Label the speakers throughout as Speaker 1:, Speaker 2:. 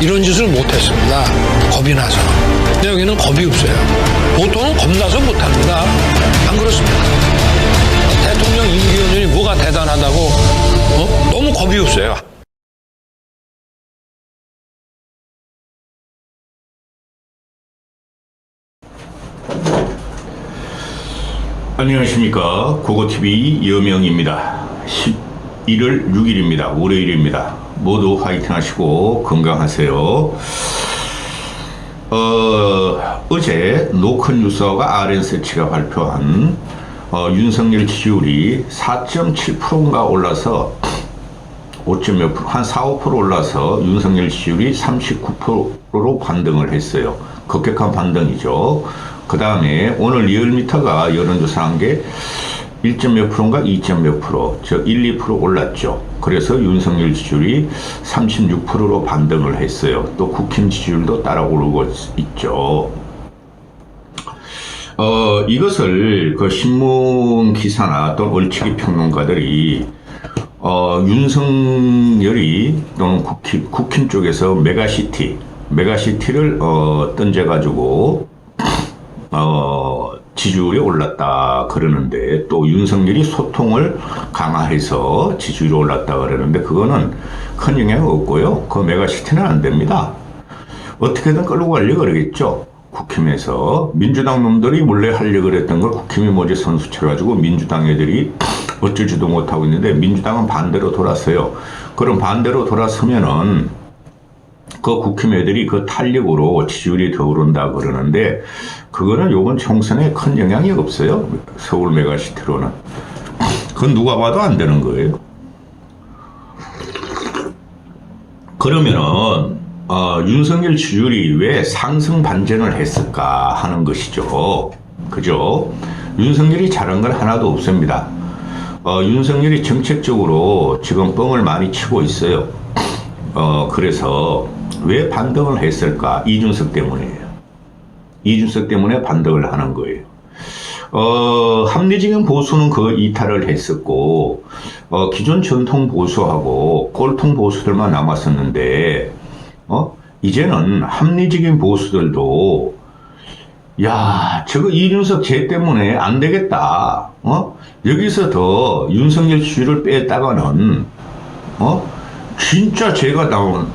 Speaker 1: 이런 짓을 못했습니다. 겁이 나서. 근데 여기는 겁이 없어요. 보통은 겁나서 못합니다. 안 그렇습니까? 대통령 임기연연이 뭐가 대단하다고 너무 겁이 없어요.
Speaker 2: 안녕하십니까. 고고TV 여명입니다. 11월 6일입니다. 월요일입니다. 모두 화이팅 하시고 건강하세요. 어제 노컷뉴스가 RN세치가 발표한 윤석열 지지율이 4.7%인가 올라서 5몇 %, 한 4, 5% 올라서 윤석열 지지율이 39%로 반등을 했어요. 급격한 반등이죠. 그 다음에 오늘 리얼미터가 여론조사한 게 1몇 %인가 2몇 %, 즉 1, 2% 올랐죠. 그래서 윤석열 지지율이 36%로 반등을 했어요. 또 국힘 지지율도 따라 오르고 있죠. 이것을 그 신문 기사나 또 얼치기 평론가들이 윤석열이 또는 국힘 쪽에서 메가시티를 던져가지고 지지율이 올랐다 그러는데, 또 윤석열이 소통을 강화해서 지지율이 올랐다 그러는데, 그거는 큰 영향이 없고요. 그 메가시티는 안 됩니다. 어떻게든 끌고 가려고 그러겠죠. 국힘에서 민주당 놈들이 몰래 하려고 그랬던 걸 국힘이 뭐지 선수 쳐가지고 민주당 애들이 어쩌지도 못하고 있는데, 민주당은 반대로 돌았어요. 그럼 반대로 돌아서면은 그 국힘 애들이 그 탄력으로 지지율이 더 오른다 그러는데, 그거는 요번 총선에 큰 영향이 없어요. 서울 메가시티로는. 그건 누가 봐도 안 되는 거예요. 그러면은 윤석열 지지율이 왜 상승 반전을 했을까 하는 것이죠. 그죠? 윤석열이 잘한 건 하나도 없습니다. 윤석열이 정책적으로 지금 뻥을 많이 치고 있어요. 그래서 왜 반등을 했을까? 이준석 때문이에요. 이준석 때문에 반등을 하는 거예요. 합리적인 보수는 그 이탈을 했었고, 기존 전통 보수하고 꼴통 보수들만 남았었는데, 이제는 합리적인 보수들도, 야, 저거 이준석 쟤 때문에 안 되겠다. 여기서 더 윤석열 지지율을 뺐다가는, 진짜 제가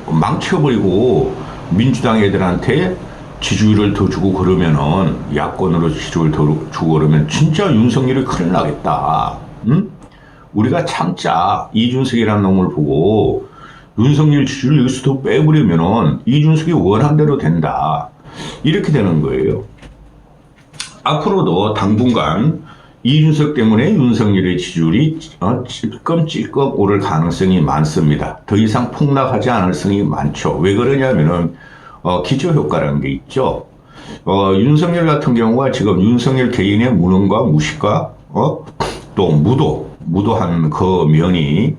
Speaker 2: 망쳐버리고 민주당 애들한테 지지율을 더 주고 그러면은, 야권으로 지지율을 더 주고 그러면 진짜 윤석열이 큰일 나겠다. 응? 우리가 참자. 이준석이라는 놈을 보고 윤석열 지지율을 여기서 더 빼버리면은 이준석이 원한 대로 된다. 이렇게 되는 거예요. 앞으로도 당분간 이준석 때문에 윤석열의 지지율이 찔끔찔끔 오를 가능성이 많습니다. 더 이상 폭락하지 않을 성이 많죠. 왜 그러냐면은 기저효과라는 게 있죠. 윤석열 같은 경우가 지금 윤석열 개인의 무능과 무식과 또 무도한 그 면이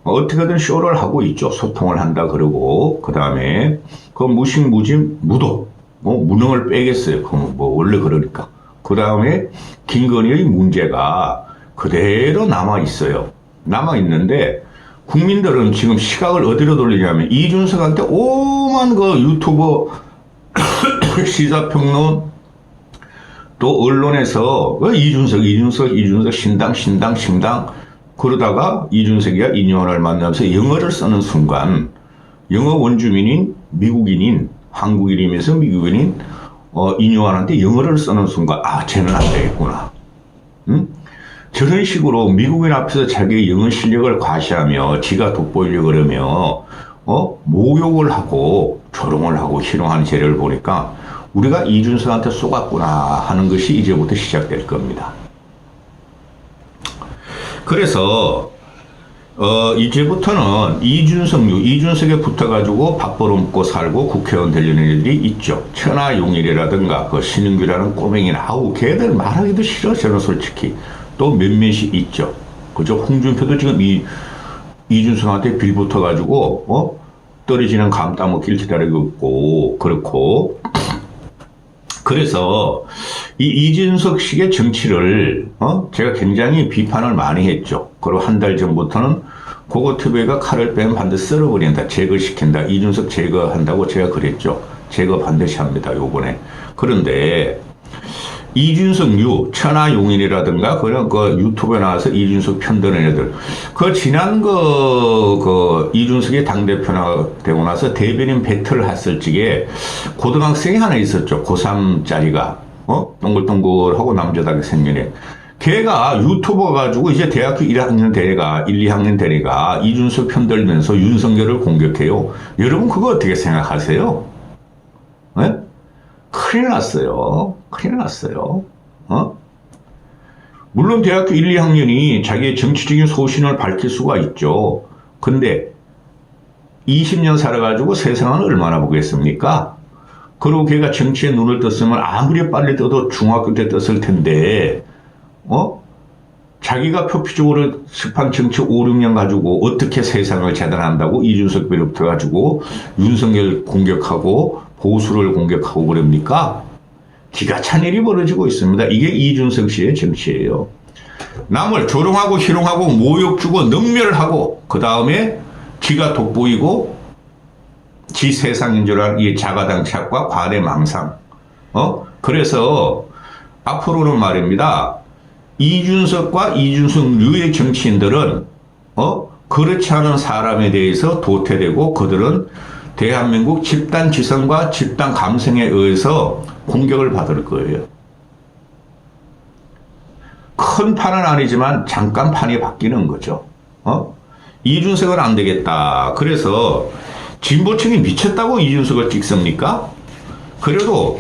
Speaker 2: 어떻게든 쇼를 하고 있죠. 소통을 한다 그러고, 그 다음에 그 무식, 무짐, 무도, 무능을 빼겠어요. 원래 그러니까. 그 다음에 김건희의 문제가 그대로 남아있어요. 남아있는데, 국민들은 지금 시각을 어디로 돌리냐면, 이준석한테 오만 그 유튜버, 시사평론, 또 언론에서 이준석, 신당, 그러다가 이준석이가 인연을 만나면서 영어를 쓰는 순간, 영어 원주민인 미국인인, 한국인이면서 미국인인 인요한한테 영어를 쓰는 순간, 쟤는 안 되겠구나. 응? 저런 식으로 미국인 앞에서 자기의 영어 실력을 과시하며 지가 돋보이려고 그러며 모욕을 하고 조롱을 하고 희롱하는 죄를 보니까 우리가 이준석한테 쏘갔구나 하는 것이 이제부터 시작될 겁니다. 그래서 이제부터는 이준석에 붙어가지고 밥 벌어먹고 살고 국회의원 되려는 애들이 있죠. 천하용일이라든가 그 신은규라는 꼬맹이나 걔들 말하기도 싫어. 저는 솔직히. 또 몇몇이 있죠. 그죠? 홍준표도 지금 이준석한테 빌붙어가지고 떨어지는 감 따먹기를 기다리고 있고, 그렇고. 그래서 이 이준석식의 정치를 제가 굉장히 비판을 많이 했죠. 그리고 한 달 전부터는 고고TV가 칼을 빼면 반드시 썰어버린다. 제거시킨다. 이준석 제거한다고 제가 그랬죠. 제거 반드시 합니다. 요번에. 그런데 이준석 천하용인이라든가 그런 그 유튜브에 나와서 이준석 편드는 애들 지난 이준석이 당대표가 되고 나서 대변인 배틀을 했을 적에 고등학생이 하나 있었죠. 고3짜리가 동글동글하고 남자답게 생긴 애. 걔가 유튜버 가지고 이제 대학교 1학년 되니까 1, 2학년 되니까 이준석 편들면서 윤석열을 공격해요. 여러분 그거 어떻게 생각하세요? 네? 큰일 났어요. 큰일 났어요. 물론 대학교 1, 2학년이 자기의 정치적인 소신을 밝힐 수가 있죠. 근데 20년 살아가지고 세상은 얼마나 보겠습니까? 그리고 걔가 정치에 눈을 떴으면 아무리 빨리 떠도 중학교 때 떴을 텐데 자기가 표피적으로 습한 정치 5, 6년 가지고 어떻게 세상을 재단한다고 이준석 비롯해 가지고 윤석열 공격하고 보수를 공격하고 그럽니까? 기가 찬 일이 벌어지고 있습니다. 이게 이준석 씨의 정치예요. 남을 조롱하고 희롱하고 모욕 주고 능멸하고 그 다음에 지가 돋보이고 지 세상인 줄 아는 이 자가당착과 과대망상. 그래서 앞으로는 말입니다. 이준석과 이준석류의 정치인들은 그렇지 않은 사람에 대해서 도태되고 그들은 대한민국 집단 지성과 집단 감성에 의해서 공격을 받을 거예요. 큰 판은 아니지만 잠깐 판이 바뀌는 거죠. 이준석은 안 되겠다. 그래서 진보층이 미쳤다고 이준석을 찍습니까? 그래도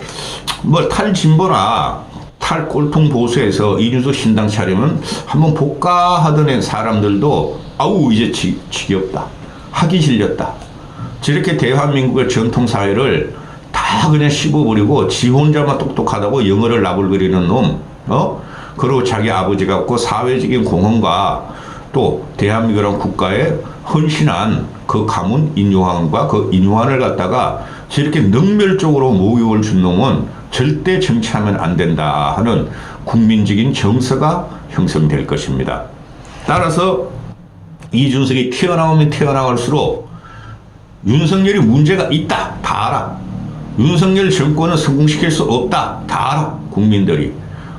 Speaker 2: 뭐 탈진보나 탈꼴통 보수에서 이준석 신당 차리면 한번 볼까 하던 사람들도 아우 이제 지겹다. 하기 질렸다. 저렇게 대한민국의 전통사회를 다 그냥 씹어버리고 지 혼자만 똑똑하다고 영어를 나불거리는 놈, 그리고 자기 아버지 같고 사회적인 공헌과 또 대한민국이라는 국가에 헌신한 그 가문 인요한과 그 인요한을 갖다가 저렇게 능멸적으로 모욕을 준 놈은 절대 정치하면 안 된다 하는 국민적인 정서가 형성될 것입니다. 따라서 이준석이 튀어나오면 튀어나갈수록 윤석열이 문제가 있다. 다 알아. 윤석열 정권은 성공시킬 수 없다. 다 알아. 국민들이.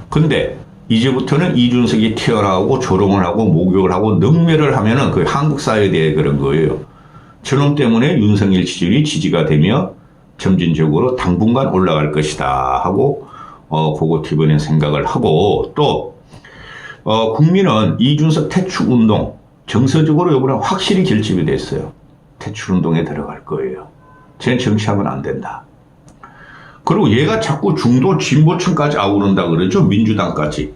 Speaker 2: 근데 이제부터는 이준석이 튀어나오고 조롱을 하고 목욕을 하고 능멸을 하면은 그 한국 사회에 대해 그런 거예요. 저놈 때문에 윤석열 지지율이 지지가 되며 점진적으로 당분간 올라갈 것이다 하고 고고TV는 생각을 하고 또 국민은 이준석 퇴출운동 정서적으로 이번에 확실히 결집이 됐어요. 퇴출운동에 들어갈 거예요. 쟤는 정치하면 안 된다. 그리고 얘가 자꾸 중도 진보층까지 아우른다 그러죠. 민주당까지.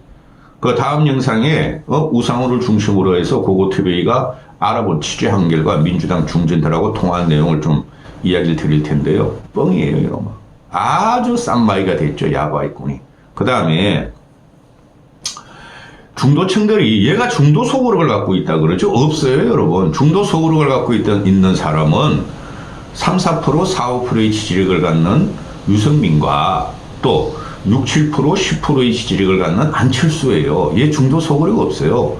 Speaker 2: 그 다음 영상에 우상호를 중심으로 해서 고고TV가 알아본 취재한 결과 민주당 중진들하고 통화한 내용을 좀 이야기를 드릴 텐데요. 뻥이에요, 이러면. 아주 쌈마이가 됐죠, 야바이꾼이. 그 다음에 중도층들이 얘가 중도 소구력을 갖고 있다 그러죠. 없어요, 여러분. 중도 소구력을 갖고 있는 사람은 3, 4%, 4, 5%의 지지력을 갖는 유승민과 또 6, 7%, 10%의 지지력을 갖는 안철수예요. 얘 중도 소구력 없어요.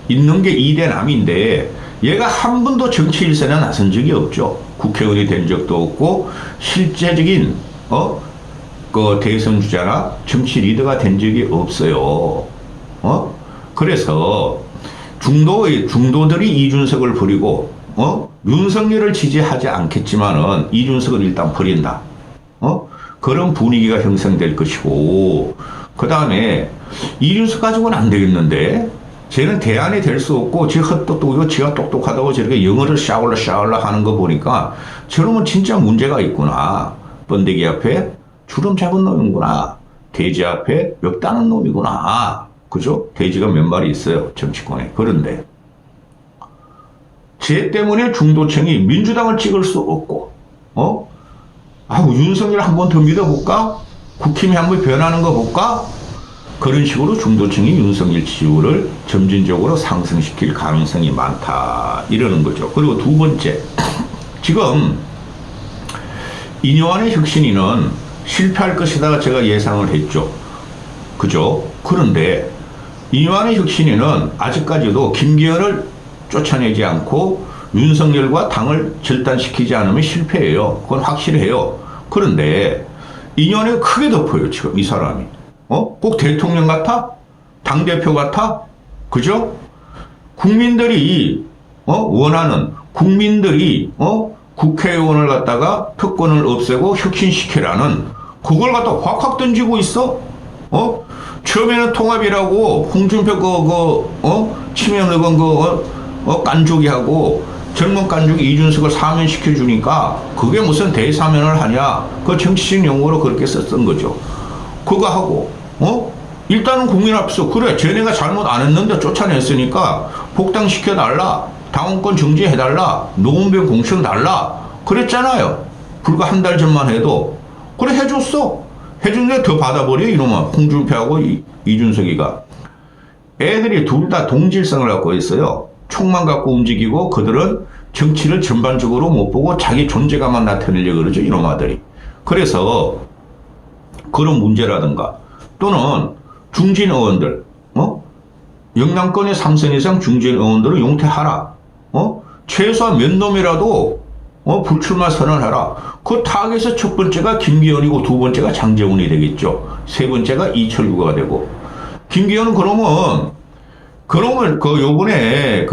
Speaker 2: 있는 게 2대 남인데 얘가 한 번도 정치 일선에 나선 적이 없죠. 국회의원이 된 적도 없고 실제적인 그 대선 주자나 정치 리더가 된 적이 없어요. 그래서 중도들이 이준석을 버리고 윤석열을 지지하지 않겠지만은 이준석을 일단 버린다. 그런 분위기가 형성될 것이고 그 다음에 이준석 가지고는 안 되겠는데 쟤는 대안이 될 수 없고 지 헛똑똑이고 지가 똑똑하다고 저렇게 영어를 샤올라 하는 거 보니까 저놈은 진짜 문제가 있구나. 번데기 앞에 주름 잡은 놈이구나. 돼지 앞에 멱 따는 놈이구나. 그죠? 돼지가 몇 마리 있어요. 정치권에. 그런데 쟤 때문에 중도층이 민주당을 찍을 수 없고 윤석열 한 번 더 믿어볼까? 국힘이 한 번 변하는 거 볼까? 그런 식으로 중도층이 윤석열 지지율을 점진적으로 상승시킬 가능성이 많다. 이러는 거죠. 그리고 두 번째, 지금 인요한의 혁신위는 실패할 것이다 제가 예상을 했죠. 그죠? 그런데 인요한의 혁신위는 아직까지도 김기현을 쫓아내지 않고 윤석열과 당을 절단시키지 않으면 실패해요. 그건 확실해요. 그런데 인연이 크게 덮어요, 지금 이 사람이. 꼭 대통령 같아? 당대표 같아? 그죠? 국민들이, 원하는, 국민들이, 국회의원을 갖다가 특권을 없애고 혁신시키라는 그걸 갖다 확확 던지고 있어? 처음에는 통합이라고 홍준표 치명 의원 깐족이 하고 젊은 깐족이 이준석을 사면시켜 주니까 그게 무슨 대사면을 하냐? 그 정치적 용어로 그렇게 썼던 거죠. 그거 하고, 일단은 국민 앞에서 그래 쟤네가 잘못 안 했는데 쫓아냈으니까 복당시켜달라, 당원권 정지해달라, 노무병 공천달라 그랬잖아요. 불과 한 달 전만 해도. 그래 해줬어. 해준데 더 받아버려 이놈아. 홍준표하고 이준석이가. 애들이 둘 다 동질성을 갖고 있어요. 총만 갖고 움직이고 그들은 정치를 전반적으로 못 보고 자기 존재감만 나타내려고 그러죠, 이놈아들이. 그래서 그런 문제라든가 또는 중진 의원들, 영남권의 3선 이상 중진 의원들을 용퇴하라. 최소한 몇 놈이라도 불출마 선언하라. 그 타겟에서 첫 번째가 김기현이고 두 번째가 장제원이 되겠죠. 세 번째가 이철규가 되고. 김기현은 그러면 요번에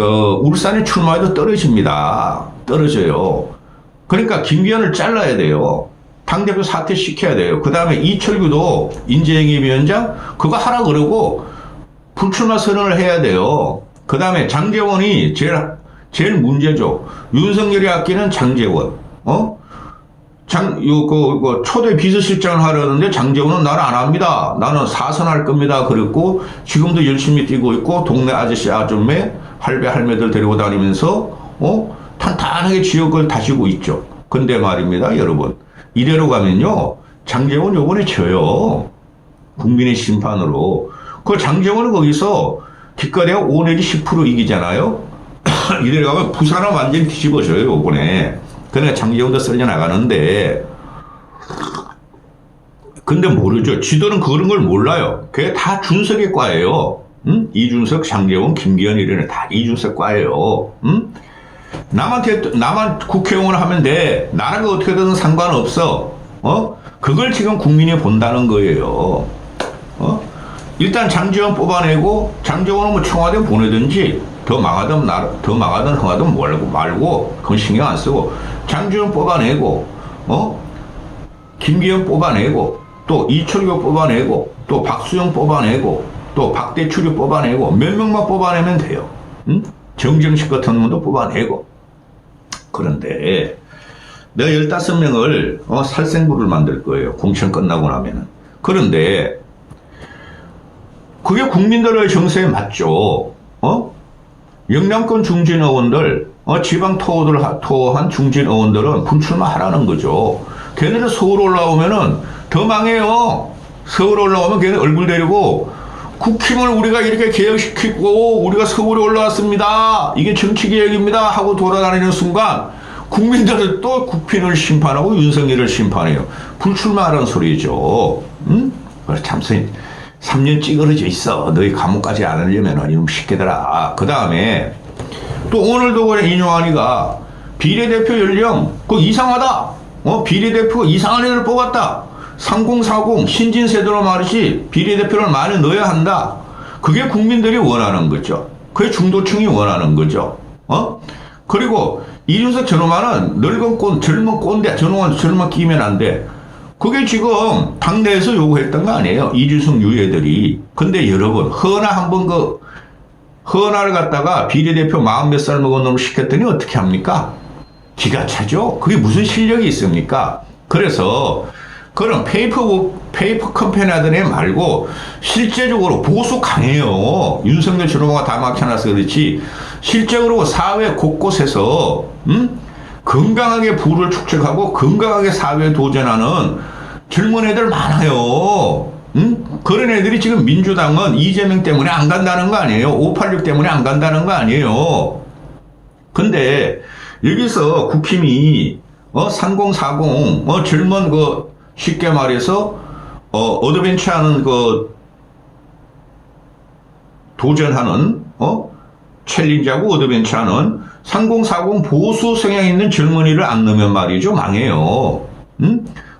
Speaker 2: 울산에 출마해도 떨어집니다. 떨어져요. 그러니까 김기현을 잘라야 돼요. 당대표 사퇴시켜야 돼요. 그 다음에 이철규도 인재영입위원장 그거 하라 그러고 불출마 선언을 해야 돼요. 그 다음에 장제원이 제일 문제죠. 윤석열이 아끼는 장제원. 초대 비서실장을 하려는데 장제원은 나는 안 합니다. 나는 사선할 겁니다. 그랬고 지금도 열심히 뛰고 있고 동네 아저씨 아줌매 할배 할매들 데리고 다니면서 탄탄하게 지역을 다지고 있죠. 근데 말입니다, 여러분. 이대로 가면요, 장제원 요번에 져요. 국민의 심판으로. 그 장제원은 거기서 기껏해야 5 내지 10% 이기잖아요. 이대로 가면 부산은 완전히 뒤집어져요, 요번에. 그러니까 장제원도 썰려 나가는데, 근데 모르죠. 지도는 그런 걸 몰라요. 그게 다 준석의 과예요. 이준석, 장제원, 김기현 이런 다 이준석 과예요. 나만 국회의원 하면 돼. 나는 그 어떻게든 상관없어. 그걸 지금 국민이 본다는 거예요. 일단 장제원 뽑아내고, 장제원은 뭐 청와대 보내든지, 더 망하든 흥하든 말고, 그건 신경 안 쓰고, 장제원 뽑아내고, 김기현 뽑아내고, 또 이철규 뽑아내고, 또 박수영 뽑아내고, 또 박대출이 뽑아내고, 몇 명만 뽑아내면 돼요. 정정식 같은 놈도 뽑아내고. 그런데 내가 15명을 살생부를 만들 거예요. 공천 끝나고 나면은. 그런데 그게 국민들의 정서에 맞죠. 영남권 중진 의원들, 지방 토호한 중진 의원들은 불출마하라는 거죠. 걔네들 서울 올라오면은 더 망해요. 서울 올라오면 걔네 얼굴 데리고 국힘을 우리가 이렇게 개혁시키고 우리가 서울에 올라왔습니다. 이게 정치개혁입니다. 하고 돌아다니는 순간 국민들은 또 국민을 심판하고 윤석열을 심판해요. 불출마하라는 소리죠. 참 3년 찌그러져 있어. 너희 감옥까지 안 하려면 이놈 쉽게더라. 그 다음에 또 오늘도 그래 인용하니까 비례대표 연령 그거 이상하다. 비례대표가 이상한 애를 뽑았다. 3040 신진세대로 말이지 비례대표를 많이 넣어야 한다. 그게 국민들이 원하는 거죠. 그게 중도층이 원하는 거죠. 그리고 이준석 저놈아는 젊은 꼰대 저놈만 끼면 안 돼. 그게 지금 당내에서 요구했던 거 아니에요. 이준석 유애들이. 근데 여러분 허나를 갖다가 비례대표 40몇 살 먹은 놈을 시켰더니 어떻게 합니까? 기가 차죠. 그게 무슨 실력이 있습니까? 그래서 그런 페이퍼 컴퍼니 하던 애 말고 실제적으로 보수 강해요. 윤석열 저놈아가 다 막혀놔서 그렇지 실제적으로 사회 곳곳에서 건강하게 부를 축적하고 건강하게 사회에 도전하는 젊은 애들 많아요. 그런 애들이 지금 민주당은 이재명 때문에 안 간다는 거 아니에요. 586 때문에 안 간다는 거 아니에요. 근데 여기서 국힘이 3040 젊은 쉽게 말해서 어드벤처하는 도전하는 챌린지하고 어드벤처는 3040 보수 성향 있는 젊은이를 안 넣으면 말이죠. 망해요.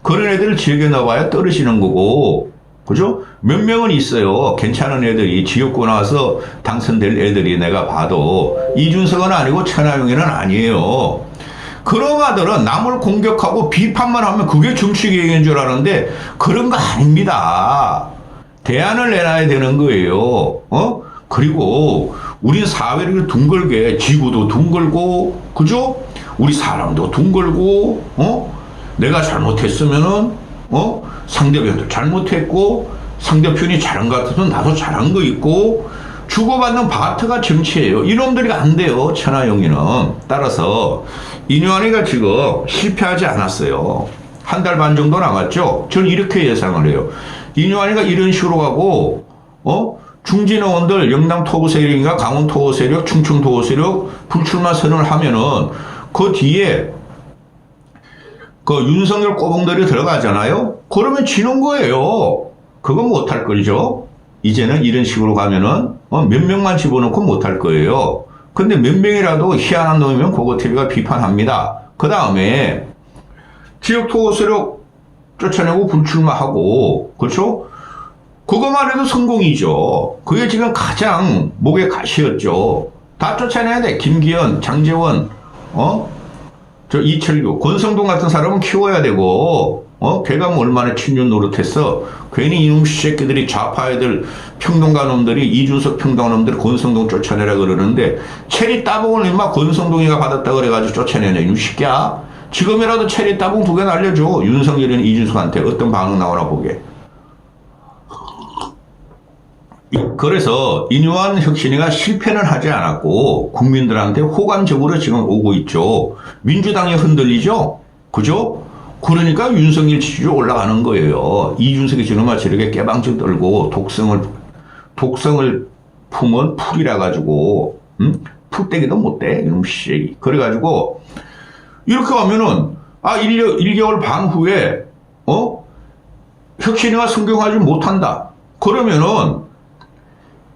Speaker 2: 그런 애들을 즐겨 넣어봐야 떨어지는 거고, 그죠? 몇 명은 있어요. 괜찮은 애들이 지역구 나와서 당선될 애들이 내가 봐도 이준석은 아니고 천하용인은 아니에요. 그런 아들은 남을 공격하고 비판만 하면 그게 정치 개혁인 줄 아는데 그런 거 아닙니다. 대안을 내놔야 되는 거예요. 그리고 우린 사회를 둥글게 지구도 둥글고 그죠? 우리 사람도 둥글고 내가 잘못했으면은 상대편도 잘못했고 상대편이 잘한 것 같아서 나도 잘한 거 있고 주고받는 바트가 정치예요. 이놈들이 안 돼요. 천하용인은. 따라서 인효환이가 지금 실패하지 않았어요. 한 달 반 정도 남았죠. 저는 이렇게 예상을 해요. 인효환이가 이런 식으로 가고 중진 의원들 영남 토부 세력인가 강원 토부 세력 충청 토부 세력 불출마 선언을 하면은 그 뒤에 그 윤석열 꼬봉들이 들어가잖아요. 그러면 지는 거예요. 그건 못할 걸죠. 이제는 이런 식으로 가면은 몇 명만 집어넣고 못할 거예요. 근데 몇 명이라도 희한한 놈이면 그거 TV가 비판합니다. 그 다음에 지역 토호 세력 쫓아내고 불출마하고 그렇죠? 그것만 해도 성공이죠. 그게 지금 가장 목의 가시였죠. 다 쫓아내야 돼. 김기현, 장제원, 이철규, 권성동 같은 사람은 키워야 되고, 걔가 뭐 얼마나 친윤 노릇했어. 괜히 이놈 새끼들이 좌파 애들, 평동가 놈들이, 이준석 평동가 놈들이 권성동 쫓아내라 그러는데, 체리 따봉을 임마 권성동이가 받았다 그래가지고 쫓아내냐, 이놈 새끼야. 지금이라도 체리 따봉 2개 날려줘. 윤석열이는 이준석한테 어떤 반응 나오나 보게. 그래서 인효환 혁신이가 실패는 하지 않았고 국민들한테 호감적으로 지금 오고 있죠. 민주당이 흔들리죠? 그죠? 그러니까 윤석열 지지율이 올라가는 거예요. 이준석이 지금 저렇게 깨방정 떨고 독성을 품은 풀이라 가지고 풀떼기도 못돼. 이놈 씨. 그래가지고 이렇게 하면은 1개월 반 후에 혁신이가 성공하지 못한다. 그러면은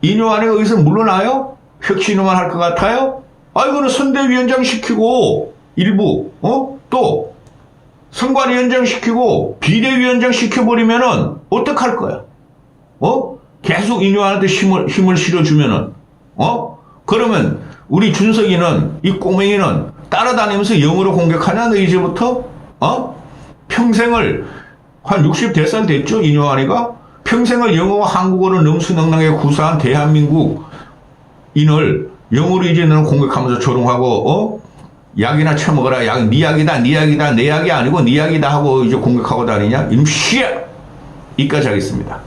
Speaker 2: 인효환이가 여기서 물러나요? 혁신만 할 것 같아요? 이거는 선대위원장 시키고 일부 또 선관위원장 시키고 비대위원장 시켜버리면은 어떡할 거야? 계속 인효환한테 힘을 실어주면은 그러면 우리 준석이는 이 꼬맹이는 따라다니면서 영어로 공격하냐 너 이제부터? 평생을 한 60대 됐죠 인효환이가? 평생을 영어와 한국어를 능수능란하게 구사한 대한민국 인을 영어로 이제 너는 공격하면서 조롱하고 약이나 처먹어라. 약, 네 약이다, 네 약이다, 내 약이 아니고 네 약이다 하고 이제 공격하고 다니냐? 이놈 씨야! 이까지 하겠습니다.